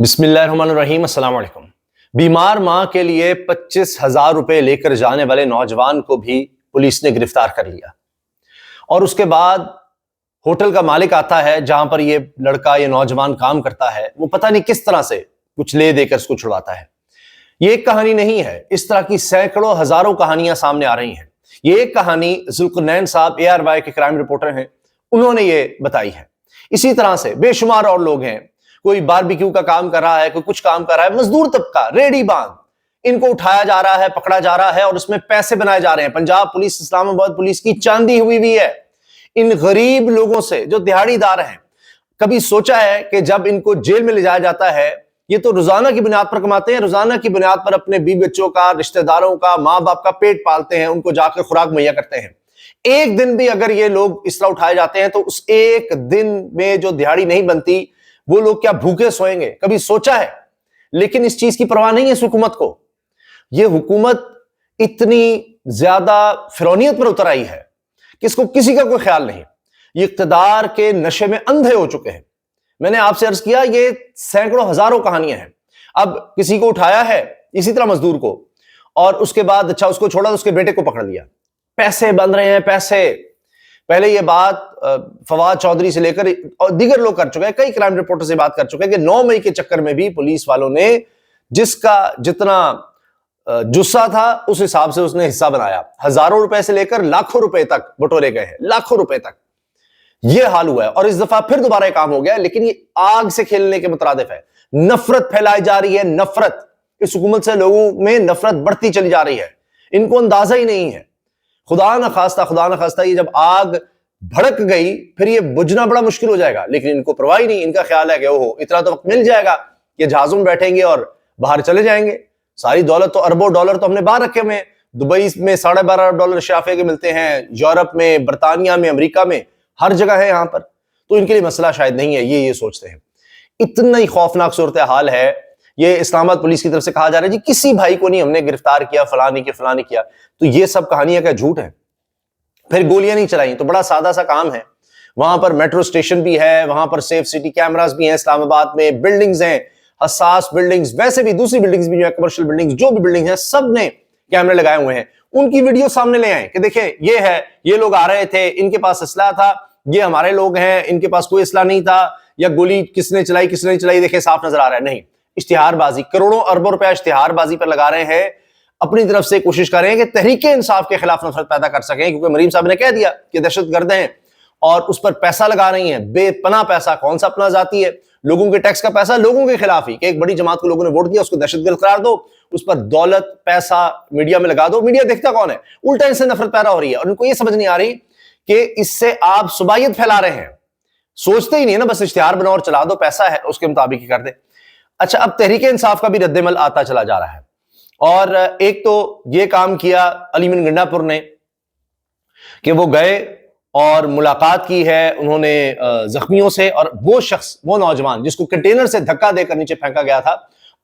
بسم اللہ الرحمن الرحیم۔ السلام علیکم۔ بیمار ماں کے لیے 25,000 روپے لے کر جانے والے نوجوان کو بھی پولیس نے گرفتار کر لیا، اور اس کے بعد ہوٹل کا مالک آتا ہے جہاں پر یہ لڑکا یہ نوجوان کام کرتا ہے، وہ پتہ نہیں کس طرح سے کچھ لے دے کر اس کو چھڑواتا ہے۔ یہ ایک کہانی نہیں ہے، اس طرح کی سینکڑوں ہزاروں کہانیاں سامنے آ رہی ہیں۔ یہ ایک کہانی ذوالقرنین صاحب ARY کے کرائم رپورٹر ہیں، انہوں نے یہ بتائی ہے۔ اسی طرح سے بے شمار اور لوگ ہیں، کوئی باربیکیو کا کام کر رہا ہے، کوئی کچھ کام کر رہا ہے، مزدور طبقہ ریڑی باندھ، ان کو اٹھایا جا رہا ہے، پکڑا جا رہا ہے اور اس میں پیسے بنائے جا رہے ہیں۔ پنجاب پولیس، اسلام آباد پولیس کی چاندی ہوئی بھی ہے ان غریب لوگوں سے جو دیہاڑی دار ہیں۔ کبھی سوچا ہے کہ جب ان کو جیل میں لے جایا جاتا ہے، یہ تو روزانہ کی بنیاد پر کماتے ہیں، روزانہ کی بنیاد پر اپنے بیوی بچوں کا، رشتہ داروں کا، ماں باپ کا پیٹ پالتے ہیں، ان کو جا کر خوراک مہیا کرتے ہیں۔ ایک دن بھی اگر یہ لوگ اس طرح اٹھائے جاتے ہیں تو اس ایک دن میں جو دیہاڑی نہیں بنتی، وہ لوگ کیا بھوکے سوئیں گے؟ کبھی سوچا ہے؟ لیکن اس چیز کی پرواہ نہیں ہے اس حکومت کو۔ یہ حکومت اتنی زیادہ فرعونیت پر اتر آئی ہے کہ اس کو کسی کا کوئی خیال نہیں۔ یہ اقتدار کے نشے میں اندھے ہو چکے ہیں۔ میں نے آپ سے عرض کیا یہ سینکڑوں ہزاروں کہانیاں ہیں۔ اب کسی کو اٹھایا ہے، اسی طرح مزدور کو، اور اس کے بعد اس کو چھوڑا تو اس کے بیٹے کو پکڑ لیا۔ پیسے بن رہے ہیں، پیسے۔ پہلے یہ بات فواد چودھری سے لے کر اور دیگر لوگ کر چکے ہیں، کئی کرائم رپورٹر سے بات کر چکے ہیں کہ 9 مئی کے چکر میں بھی پولیس والوں نے جس کا جتنا جسہ تھا اس حساب سے اس نے حصہ بنایا۔ ہزاروں روپے سے لے کر لاکھوں روپے تک بٹورے گئے ہیں، لاکھوں روپے تک۔ یہ حال ہوا ہے، اور اس دفعہ پھر دوبارہ یہ کام ہو گیا ہے، لیکن یہ آگ سے کھیلنے کے مترادف ہے۔ نفرت پھیلائی جا رہی ہے، نفرت۔ اس حکومت سے لوگوں میں نفرت بڑھتی چلی جا رہی ہے، ان کو اندازہ ہی نہیں ہے۔ خدا نہ خواستہ یہ جب آگ بھڑک گئی پھر یہ بجھنا بڑا مشکل ہو جائے گا، لیکن ان کو پرواہ نہیں۔ ان کا خیال ہے کہ اتنا تو وقت مل جائے گا کہ جہازوں میں بیٹھیں گے اور باہر چلے جائیں گے۔ ساری دولت تو اربوں ڈالر تو ہم نے باہر رکھے ہوئے ہیں۔ دبئی میں 12.5 ارب ڈالر شافے کے ملتے ہیں، یورپ میں، برطانیہ میں، امریکہ میں، ہر جگہ ہے یہاں پر۔ تو ان کے لیے مسئلہ شاید نہیں ہے، یہ سوچتے ہیں۔ اتنا ہی خوفناک صورتحال ہے۔ یہ اسلام آباد پولیس کی طرف سے کہا جا رہا ہے جی کسی بھائی کو نہیں ہم نے گرفتار کیا، فلاں نہیں کیا۔ تو یہ سب کہانیاں کا جھوٹ ہے۔ پھر گولیاں نہیں چلائیں تو بڑا سادہ سا کام ہے۔ وہاں پر میٹرو اسٹیشن بھی ہے، وہاں پر سیف سٹی کیمراز بھی ہیں، اسلام آباد میں بلڈنگز ہیں، حساس بلڈنگز، ویسے بھی دوسری بلڈنگز بھی جو ہیں، کمرشل بلڈنگز، جو بھی بلڈنگز ہیں، سب نے کیمرے لگائے ہوئے ہیں۔ ان کی ویڈیو سامنے لے آئیں کہ دیکھیں یہ ہے، یہ لوگ آ رہے تھے، ان کے پاس اسلحہ تھا، یہ ہمارے لوگ ہیں، ان کے پاس کوئی اسلحہ نہیں تھا، یا گولی کس نے چلائی کس نے نہیں چلائی، دیکھیں صاف نظر آ رہا ہے۔ نہیں، اشتہار بازی، کروڑوں اربوں روپے اشتہار بازی پر لگا رہے ہیں، اپنی طرف سے کوشش کر رہے ہیں کہ تحریک انصاف کے خلاف نفرت پیدا کر سکیں، کیونکہ مریم صاحب نے کہہ دیا کہ دہشت گرد ہیں اور اس پر پیسہ لگا رہی ہیں، بے پناہ پیسہ۔ کون سا اپنا ذاتی ہے؟ لوگوں کے ٹیکس کا پیسہ، لوگوں کے خلاف ہی، کہ ایک بڑی جماعت کو لوگوں نے ووٹ دیا، اس کو دہشت گرد قرار دو، اس پر دولت پیسہ میڈیا میں لگا دو۔ میڈیا دیکھتا کون ہے؟ الٹا ان سے نفرت پیدا ہو رہی ہے، اور ان کو یہ سمجھ نہیں آ رہی کہ اس سے آپ صبائیت پھیلا رہے ہیں۔ سوچتے ہی نہیں نا، بس اشتہار بناؤ اور چلا دو، پیسہ ہے اس کے مطابق ہی کر دے۔ اچھا، اب تحریک انصاف کا بھی رد عمل آتا چلا جا رہا ہے، اور ایک تو یہ کام کیا علی من گنڈا پور نے کہ وہ گئے اور ملاقات کی ہے انہوں نے زخمیوں سے، اور وہ شخص، وہ نوجوان جس کو کنٹینر سے دھکا دے کر نیچے پھینکا گیا تھا،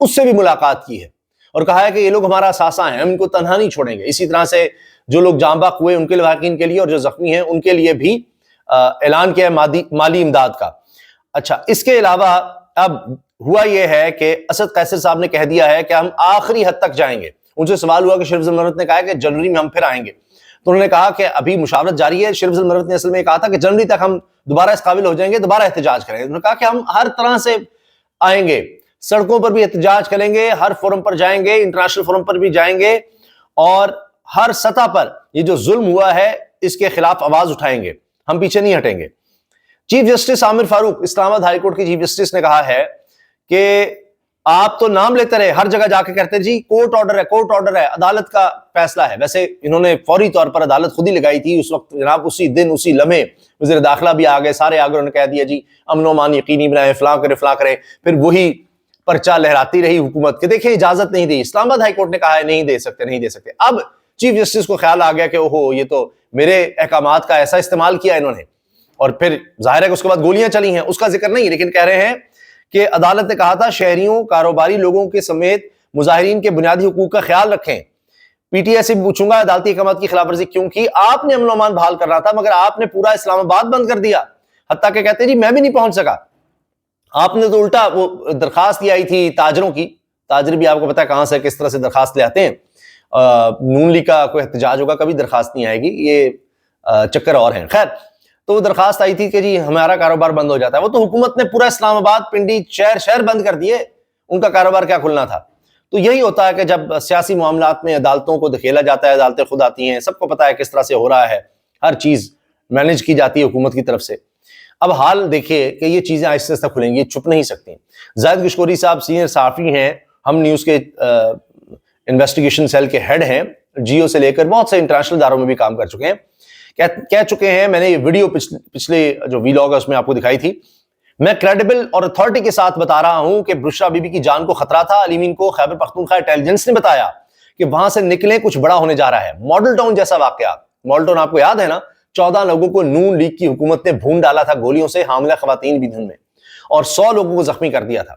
اس سے بھی ملاقات کی ہے، اور کہا ہے کہ یہ لوگ ہمارا اثاثہ ہیں، ہم ان کو تنہا نہیں چھوڑیں گے۔ اسی طرح سے جو لوگ جاں بحق ہوئے ان کے لواحقین کے لیے، اور جو زخمی ہیں ان کے لیے بھی اعلان کیا ہے مالی امداد کا۔ اچھا، اس کے علاوہ اب ہوا یہ ہے کہ اسد قیصر صاحب نے کہہ دیا ہے کہ ہم آخری حد تک جائیں گے۔ ان سے سوال ہوا کہ شریف ذوالمرت نے کہا کہ جنوری میں ہم پھر آئیں گے، تو انہوں نے کہا کہ ابھی مشاورت جاری ہے۔ شریف ذوالمرت نے اصل میں کہا تھا کہ جنوری تک ہم دوبارہ اس قابل ہو جائیں گے، دوبارہ احتجاج کریں گے۔ انہوں نے کہا کہ ہم ہر طرح سے آئیں گے، سڑکوں پر بھی احتجاج کریں گے، ہر فورم پر جائیں گے، انٹرنیشنل فورم پر بھی جائیں گے، اور ہر سطح پر یہ جو ظلم ہوا ہے اس کے خلاف آواز اٹھائیں گے، ہم پیچھے نہیں ہٹیں گے۔ چیف جسٹس عامر فاروق، اسلام آباد ہائی کورٹ کے چیف جسٹس نے کہا ہے کہ آپ تو نام لیتے رہے، ہر جگہ جا کے کہتے جی کورٹ آرڈر ہے، کورٹ آرڈر ہے، عدالت کا فیصلہ ہے۔ ویسے انہوں نے فوری طور پر عدالت خود ہی لگائی تھی اس وقت، جناب اسی دن اسی لمحے وزیر داخلہ بھی آ گئے، سارے آگے، انہوں نے کہہ دیا جی امن و امان یقینی بنائے، فلاں کرے۔ پھر وہی پرچہ لہراتی رہی حکومت کہ دیکھیں اجازت نہیں دی۔ اسلام آباد ہائی کورٹ نے کہا ہے نہیں دے سکتے۔ اب چیف جسٹس کو خیال آ گیا کہ اوہو، یہ تو میرے احکامات کا ایسا استعمال کیا انہوں نے، اور پھر ظاہر ہے کہ اس کے بعد گولیاں چلی ہیں، اس کا ذکر نہیں، لیکن کہہ رہے ہیں کہ عدالت نے کہا تھا شہریوں، کاروباری لوگوں کے سمیت مظاہرین کے بنیادی حقوق کا خیال رکھیں۔ پی ٹی آئی سے بھی پوچھوں گا عدالتی احکامات کی خلاف ورزی کیوں کی؟ آپ نے امن و امان بحال کرنا تھا، مگر آپ نے پورا اسلام آباد بند کر دیا، حتیٰ کہ کہتے ہیں جی میں بھی نہیں پہنچ سکا۔ آپ نے تو الٹا وہ درخواست دی آئی تھی تاجروں کی، تاجر بھی آپ کو پتا ہے کہاں سے کس طرح سے درخواست لے آتے ہیں، نون لیگ کا کوئی احتجاج ہوگا کبھی درخواست نہیں آئے گی، یہ چکر اور ہیں۔ خیر، تو وہ درخواست آئی تھی کہ جی ہمارا کاروبار بند ہو جاتا ہے، وہ تو حکومت نے پورا اسلام آباد، پنڈی، شہر بند کر دیے، ان کا کاروبار کیا کھلنا تھا۔ تو یہی ہوتا ہے کہ جب سیاسی معاملات میں عدالتوں کو دھکیلا جاتا ہے، عدالتیں خود آتی ہیں، سب کو پتا ہے کس طرح سے ہو رہا ہے، ہر چیز مینج کی جاتی ہے حکومت کی طرف سے۔ اب حال دیکھیے کہ یہ چیزیں آہستہ آہستہ کھلیں گی، چھپ نہیں سکتی۔ زاہد گشکوری صاحب سینئر صحافی ہیں، ہم نیوز کے انویسٹیگیشن سیل کے ہیڈ ہیں، جیو سے لے کر بہت سے انٹرنیشنل اداروں میں بھی کام کر چکے ہیں، کہہ چکے ہیں، میں نے یہ ویڈیو پچھلے جو ویلاگ ہے اس میں آپ کو دکھائی تھی، میں کریڈیبل اور اتھارٹی کے ساتھ بتا رہا ہوں کہ بشرا بی بی کی جان کو خطرہ تھا۔ علی مین کو خیبر پختونخوا انٹیلیجنس نے بتایا کہ وہاں سے نکلیں، کچھ بڑا ہونے جا رہا ہے۔ ماڈل ٹاؤن جیسا واقعہ، ماڈل ٹاؤن آپ کو یاد ہے نا، 14 لوگوں کو نون لیگ کی حکومت نے بھون ڈالا تھا گولیوں سے، حاملہ خواتین بھی دھن میں، اور 100 لوگوں کو زخمی کر دیا تھا۔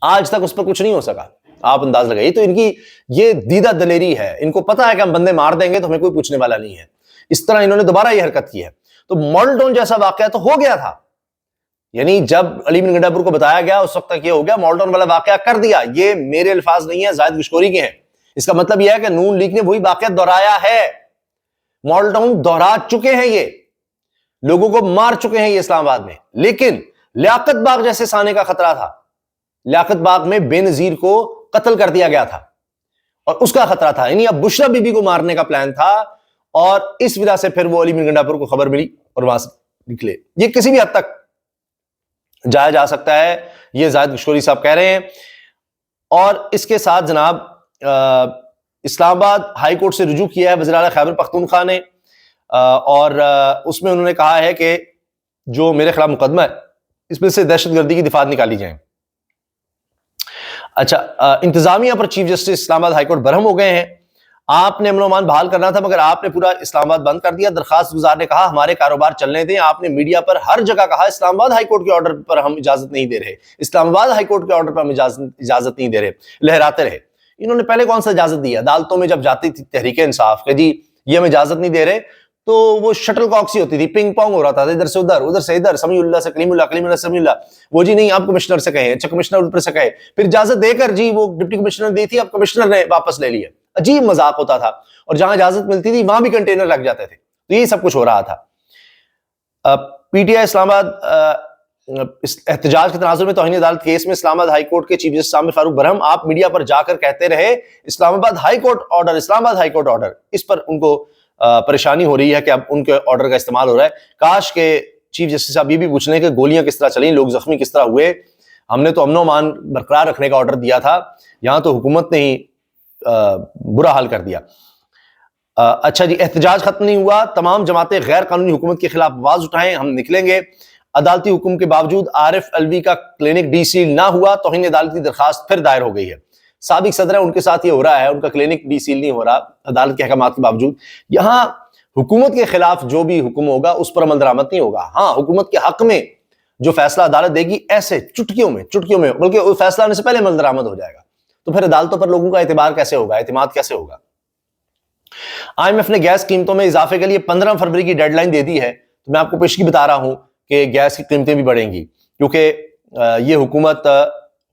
آج تک اس پر کچھ نہیں ہو سکا، آپ انداز لگائیے۔ تو ان کی یہ دیدہ دلیری ہے، ان کو پتا ہے کہ ہم بندے مار دیں گے تو ہمیں کوئی پوچھنے والا نہیں ہے، اس طرح انہوں نے دوبارہ یہ حرکت کی ہے۔ تو ماڈل ٹاؤن جیسا واقعہ تو ہو گیا تھا، یعنی جب علی بن گنڈا پور کو بتایا گیا اس وقت تک یہ ہو گیا، ماڈل ٹاؤن والا واقعہ کر دیا۔ یہ میرے الفاظ نہیں ہیں، زاہد گشکوری کے ہیں۔ اس کا مطلب یہ ہے کہ نون لیگ نے وہی واقعہ دہرایا ہے، ماڈل ٹاؤن دہرا چکے ہیں، یہ لوگوں کو مار چکے ہیں یہ اسلام آباد میں۔ لیکن لیاقت باغ جیسے سانے کا خطرہ تھا، لیاقت باغ میں بے نظیر کو قتل کر دیا گیا تھا اور اس کا خطرہ تھا، یعنی اب بشرا بی بی کو مارنے کا پلان تھا، اور اس وجہ سے پھر وہ علی بن گنڈا پور کو خبر ملی اور وہاں سے نکلے۔ یہ کسی بھی حد تک جایا جا سکتا ہے، یہ زاہد گشکوری صاحب کہہ رہے ہیں۔ اور اس کے ساتھ جناب اسلام آباد ہائی کورٹ سے رجوع کیا ہے وزیر اعلیٰ خیبر پختونخوا نے، اور اس میں انہوں نے کہا ہے کہ جو میرے خلاف مقدمہ ہے اس میں سے دہشت گردی کی دفعات نکالی جائیں۔ اچھا، انتظامیہ پر چیف جسٹس اسلام آباد ہائی کورٹ برہم ہو گئے ہیں۔ آپ نے امن و امان بحال کرنا تھا مگر آپ نے پورا اسلام آباد بند کر دیا۔ درخواست گزار نے کہا ہمارے کاروبار چلنے دیں، آپ نے میڈیا پر ہر جگہ کہا اسلام آباد ہائی کورٹ کے آرڈر پر ہم اجازت نہیں دے رہے، اسلام آباد ہائی کورٹ کے آرڈر پر ہم اجازت نہیں دے رہے، لہراتے رہے۔ انہوں نے پہلے کون سا اجازت دی؟ عدالتوں میں جب جاتی تھی تحریک انصاف کہ جی یہ ہم اجازت نہیں دے رہے، تو وہ شٹل کاک سی ہوتی تھی، پنگ پونگ ہو رہا تھا، ادھر سے ادھر، ادھر سے ادھر، سمیع اللہ سے کلیم اللہ، کلیم اللہ سے سمیع اللہ، وہ جی نہیں آپ کمشنر سے کہیں، اچھا کمشنر اوپر سے کہے، پھر اجازت دے کر جی وہ ڈپٹی کمشنر دی تھی، اب کمشنر نے واپس لے لیا۔ عجیب مذاق ہوتا تھا، اور جہاں اجازت ملتی تھی وہاں بھی کنٹینر لگ جاتے تھے۔ تو یہی سب کچھ ہو رہا تھا۔ پی ٹی آئی اسلام آباد احتجاج کے تناظر میں توہین عدالت کیس میں اسلام آباد ہائی کورٹ کے چیف جسٹس عامر فاروق برہم، آپ میڈیا پر جا کر کہتے رہے اسلام آباد ہائی کورٹ آرڈر، اسلام آباد ہائی کورٹ آرڈر، اس پر ان کو پریشانی ہو رہی ہے کہ اب ان کے آرڈر کا استعمال ہو رہا ہے۔ کاش کہ چیف جسٹس صاحب یہ بھی پوچھ لیں کہ گولیاں کس طرح چلیں، لوگ زخمی کس طرح ہوئے، ہم نے تو امن و امان برقرار رکھنے کا آرڈر دیا تھا، یہاں تو حکومت نے ہی برا حال کر دیا۔ اچھا جی، احتجاج ختم نہیں ہوا، تمام جماعتیں غیر قانونی حکومت کے خلاف آواز اٹھائیں، ہم نکلیں گے۔ عدالتی حکم کے باوجود عارف الوی کا کلینک ڈی سیل نہ ہوا، توہین عدالت کی درخواست پھر دائر ہو گئی ہے۔ سابق صدر ہیں، ان کے ساتھ یہ ہو رہا ہے، ان کا کلینک ڈی سیل نہیں ہو رہا عدالت کے احکامات کے باوجود۔ یہاں حکومت کے خلاف جو بھی حکم ہوگا اس پر عمل درآمد نہیں ہوگا، ہاں حکومت کے حق میں جو فیصلہ عدالت دے گی ایسے چٹکیوں میں، بلکہ وہ فیصلہ آنے سے پہلے عمل درآمد ہو جائے گا، تو پھر عدالتوں پر لوگوں کا اعتبار کیسے ہوگا، اعتماد کیسے ہوگا؟ آئی ایم ایف نے گیس قیمتوں میں اضافے کے لیے 15 فروری کی ڈیڈ لائن دے دی ہے، تو میں آپ کو پیشگی بتا رہا ہوں کہ گیس کی قیمتیں بھی بڑھیں گی، کیونکہ یہ حکومت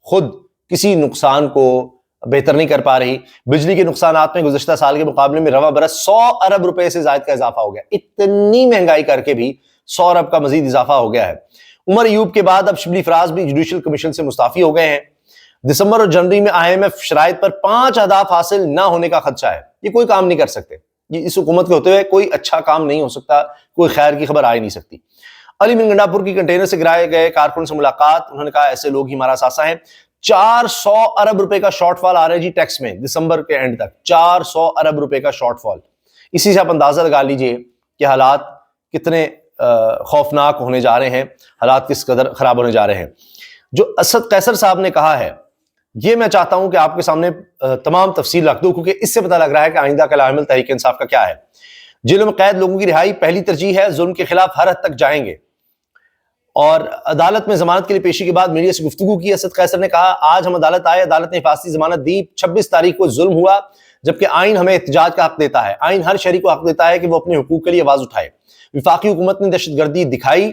خود کسی نقصان کو بہتر نہیں کر پا رہی۔ بجلی کے نقصانات میں گزشتہ سال کے مقابلے میں رواں برس 100 ارب روپے سے زائد کا اضافہ ہو گیا، اتنی مہنگائی کر کے بھی 100 ارب کا مزید اضافہ ہو گیا ہے۔ عمر ایوب کے بعد اب شبلی فراز بھی جوڈیشل کمیشن سے مستعفی ہو گئے ہیں۔ دسمبر اور جنوری میں آئی ایم ایف شرائط پر 5 اہداف حاصل نہ ہونے کا خدشہ ہے، یہ کوئی کام نہیں کر سکتے، یہ اس حکومت کے ہوتے ہوئے کوئی اچھا کام نہیں ہو سکتا، کوئی خیر کی خبر آ ہی نہیں سکتی۔ علی بن گنڈا پور کی کنٹینر سے گرائے گئے کارکن سے ملاقات، انہوں نے کہا ایسے لوگ ہی ہمارا ساسا ہیں۔ 400 ارب روپے کا شارٹ فال آ رہا ہے جی ٹیکس میں، دسمبر کے اینڈ تک 400 ارب روپے کا شارٹ فال۔ اسی سے آپ اندازہ لگا لیجئے کہ حالات کتنے خوفناک ہونے جا رہے ہیں، حالات کس قدر خراب ہونے جا رہے ہیں۔ جو اسد قیصر صاحب نے کہا ہے یہ میں چاہتا ہوں کہ آپ کے سامنے تمام تفصیل رکھ دوں، کیونکہ اس سے پتہ لگ رہا ہے کہ آئندہ کا عمل تحریک انصاف کا کیا ہے۔ جیلوں میں قید لوگوں کی رہائی پہلی ترجیح ہے، ظلم کے خلاف ہر حد تک جائیں گے۔ اور عدالت میں ضمانت کے لیے پیشی کے بعد میڈیا سے گفتگو کی، اسد قیصر نے کہا آج ہم عدالت آئے، عدالت نے حفاظتی ضمانت دی، 26 تاریخ کو ظلم ہوا، جبکہ آئین ہمیں احتجاج کا حق دیتا ہے، آئین ہر شہری کو حق دیتا ہے کہ وہ اپنے حقوق کے لیے آواز اٹھائے۔ وفاقی حکومت نے دہشت گردی دکھائی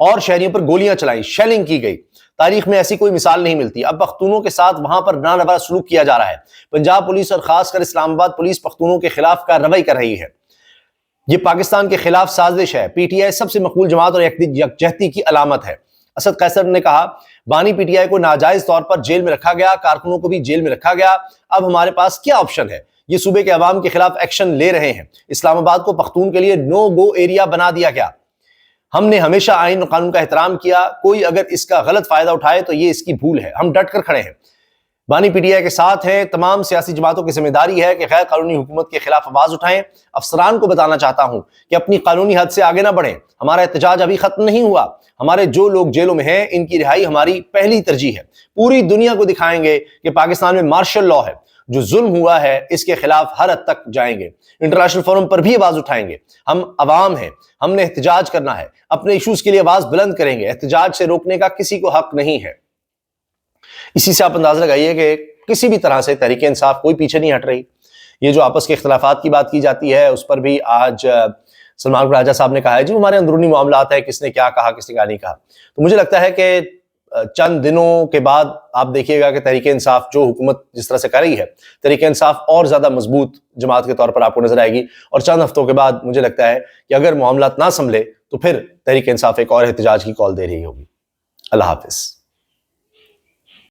اور شہریوں پر گولیاں چلائیں، شیلنگ کی گئی۔ تاریخ میں ایسی کوئی مثال نہیں ملتی۔ اب پختونوں کے ساتھ وہاں پر ناروا سلوک کیا جا رہا ہے۔ پنجاب پولیس اور خاص کر اسلام آباد پولیس پختونوں کے خلاف کارروائی کر رہی ہے۔ یہ پاکستان کے خلاف سازش ہے۔ پی ٹی آئی سب سے مقبول جماعت اور یکجہتی کی علامت ہے۔ اسد قیصر نے کہا، بانی پی ٹی آئی کو ناجائز طور پر جیل میں رکھا گیا، کارکنوں کو بھی جیل میں رکھا گیا۔ اب ہمارے پاس کیا آپشن ہے؟ یہ صوبے کے عوام کے خلاف ایکشن لے رہے ہیں۔ اسلام آباد کو پختون کے لیے نو گو ایریا بنا دیا گیا۔ ہم نے ہمیشہ آئین اور قانون کا احترام کیا۔ کوئی اگر اس کا غلط فائدہ اٹھائے تو یہ اس کی بھول ہے۔ ہم ڈٹ کر کھڑے ہیں، بانی پی ٹی آئی کے ساتھ ہیں۔ تمام سیاسی جماعتوں کی ذمہ داری ہے کہ غیر قانونی حکومت کے خلاف آواز اٹھائیں۔ افسران کو بتانا چاہتا ہوں کہ اپنی قانونی حد سے آگے نہ بڑھیں۔ ہمارا احتجاج ابھی ختم نہیں ہوا۔ ہمارے جو لوگ جیلوں میں ہیں ان کی رہائی ہماری پہلی ترجیح ہے۔ پوری دنیا کو دکھائیں گے کہ پاکستان میں مارشل لاء ہے۔ جو ظلم ہوا ہے اس کے خلاف ہر حد تک جائیں گے۔ انٹرنیشنل فورم پر بھی آواز اٹھائیں گے۔ ہم عوام ہیں، ہم نے احتجاج کرنا ہے، اپنے ایشوز کے لیے آواز بلند کریں گے۔ احتجاج سے روکنے کا کسی کو حق نہیں ہے۔ اسی سے آپ اندازہ لگائیے کہ کسی بھی طرح سے تحریک انصاف کوئی پیچھے نہیں ہٹ رہی۔ یہ جو آپس کے اختلافات کی بات کی جاتی ہے اس پر بھی آج سلمان راجہ صاحب نے کہا ہے جی ہمارے اندرونی معاملات ہیں، کس نے کیا کہا، کس نے کیا نہیں کہا۔ تو مجھے لگتا ہے کہ چند دنوں کے بعد آپ دیکھیے گا کہ تحریک انصاف جو حکومت جس طرح سے کر رہی ہے، تحریک انصاف اور زیادہ مضبوط جماعت کے طور پر آپ کو نظر آئے گی۔ اور چند ہفتوں کے بعد مجھے لگتا ہے کہ اگر معاملات نہ سنبھلے تو پھر تحریک انصاف ایک اور احتجاج کی کال دے رہی ہوگی۔ اللہ حافظ۔